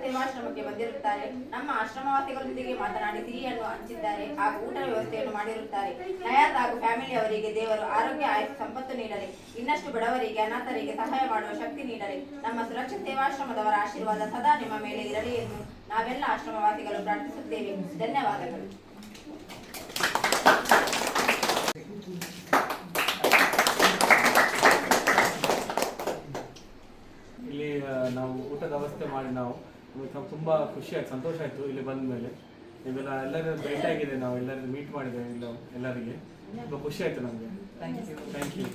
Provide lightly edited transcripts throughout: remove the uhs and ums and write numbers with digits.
ಸೇವಾಶ್ರಮಕ್ಕೆ ಬಂದಿರುತ್ತಾರೆ. ನಮ್ಮ ಆಶ್ರಮವಾಸಿಗಳೊಂದಿಗೆ ಮಾತನಾಡಿ ಸಿಹಿಯನ್ನು ಹಂಚಿದ್ದಾರೆ ಹಾಗೂ ಊಟದ ವ್ಯವಸ್ಥೆಯನ್ನು ಮಾಡಿರುತ್ತಾರೆ. ನಯಾತ್ ಹಾಗೂ ಫ್ಯಾಮಿಲಿ ಅವರಿಗೆ ದೇವರು ಆರೋಗ್ಯ ಆಯುಷ್ಯ ಸಂಪತ್ತು ನೀಡಲಿ. ಇನ್ನಷ್ಟು ಬಡವರಿಗೆ ಅನಾಥರಿಗೆ ಸಹಾಯ ಮಾಡುವ ಶಕ್ತಿ ನೀಡಲಿ. ನಮ್ಮ ಸುರಕ್ಷಿತ ಸೇವಾಶ್ರಮದವರ ಆಶೀರ್ವಾದ ಸದಾ ನಿಮ್ಮ ಮೇಲೆ ಇರಲಿ ಎಂದು ನಾವೆಲ್ಲ ಆಶ್ರಮವಾಸಿಗಳು ಪ್ರಾರ್ಥಿಸುತ್ತೇವೆ. ಧನ್ಯವಾದಗಳು. ಇಲ್ಲಿ ನಾವು ಊಟದ ವ್ಯವಸ್ಥೆ ಮಾಡಿ ನಾವು ತುಂಬ ಖುಷಿ ಆಯ್ತು, ಸಂತೋಷ ಆಯಿತು ಇಲ್ಲಿ ಬಂದ ಮೇಲೆ. ಇವೆಲ್ಲ ಎಲ್ಲರೂ ಭೇಟಿ ಆಗಿದೆ, ನಾವು ಎಲ್ಲರಿಗೂ ಮೀಟ್ ಮಾಡಿದ್ದೇವೆ. ಎಲ್ಲರಿಗೆ ತುಂಬ ಖುಷಿ ಆಯಿತು ನಮಗೆ. Thank you.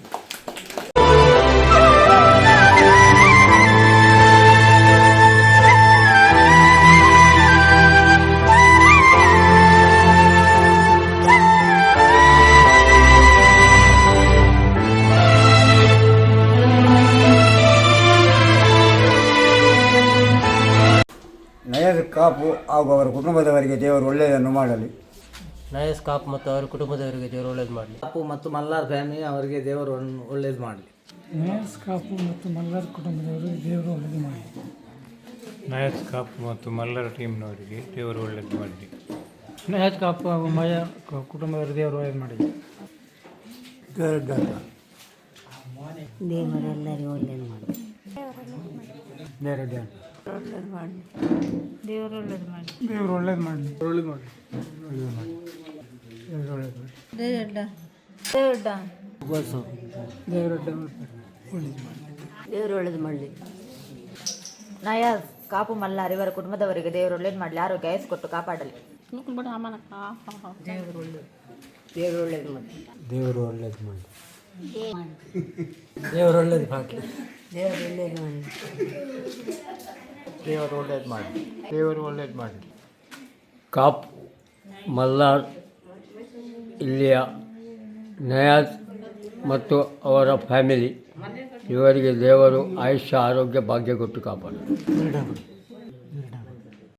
ನಯಾಜ್ ಕಾಪು ಹಾಗೂ ಅವರ ಕುಟುಂಬದವರಿಗೆ ದೇವರು ಒಳ್ಳೆಯದನ್ನು ಮಾಡಲಿ. ನಯಾಜ್ ಕಾಪು ಮತ್ತು ಅವರ ಕುಟುಂಬದವರಿಗೆ ದೇವರು ಒಳ್ಳೇದು ಮಾಡಲಿ. ಕಾಪು ಮತ್ತು ಮಲ್ಲಾರ್ ಫ್ಯಾಮಿಲಿ ಅವರಿಗೆ ದೇವರು ಒಳ್ಳೇದು ಮಾಡಲಿ. ನಯಾಜ್ ಕಾಪು ಮತ್ತು ಮಲ್ಲಾರ್ ಕುಟುಂಬದವರಿಗೆ ದೇವರು ಒಳ್ಳೇದು ಮಾಡಲಿ. ನಯಾಜ್ ಕಾಪು ಮತ್ತು ಮಲ್ಲಾರ್ ಟೀಮ್ನವರಿಗೆ ದೇವರು ಒಳ್ಳೇದು ಮಾಡಲಿ. ನಯಾಜ್ ಕಾಪು ಹಾಗೂ ಮಯ ಕುಟುಂಬದವರಿಗೆ ದೇವರು ಒಳ್ಳೇದು ಮಾಡಲಿ. ದೇವರೆಲ್ಲರಿಗೂ ಒಳ್ಳೇದು ಮಾಡಲಿ. ದೇವರು ಒಳ್ಳೇದು ಮಾಡಲಿ. ದೇವರು ಒಳ್ಳೇದು ಮಾಡಲಿ. ಒಳ್ಳೇದು ಮಾಡಲಿ. ಒಳ್ಳೇದು ಮಾಡಲಿ. ದೇವರು ಒಳ್ಳೇದು ಮಾಡಲಿ. ನಯಾಜ್ ಕಾಪು ಮಲ್ಲಾರ್ ಇವರ ಕುಟುಂಬದವರಿಗೆ ದೇವರು ಒಳ್ಳೇದು ಮಾಡಲಿ. ಆರೋಗ್ಯ ಆಯಸ್ಸು ಕೊಟ್ಟು ಕಾಪಾಡಲಿ. ದೇವರು ಒಳ್ಳೇದು ಮಾಡಲಿ. ದೇವರು ಒಳ್ಳೇದು ಮಾಡಲಿ. ದೇವರು ಒಳ್ಳೇದು ಮಾಡಲಿ. ದೇವರು ಒಳ್ಳೇದು ಮಾಡಲಿ. ದೇವರು ಒಳ್ಳೇದು ಮಾಡಲಿ. ದೇವರು ಒಳ್ಳೇದು ಮಾಡಲಿ. ಕಾಪ್ ಮಲ್ಲಾರ್ ಇಲ್ಲಿಯ ನಯಾಜ್ ಮತ್ತು ಅವರ ಫ್ಯಾಮಿಲಿ ಇವರಿಗೆ ದೇವರು ಆಯುಷ್ಯ ಆರೋಗ್ಯ ಭಾಗ್ಯ ಕೊಟ್ಟು ಕಾಪಾಡಲಿ.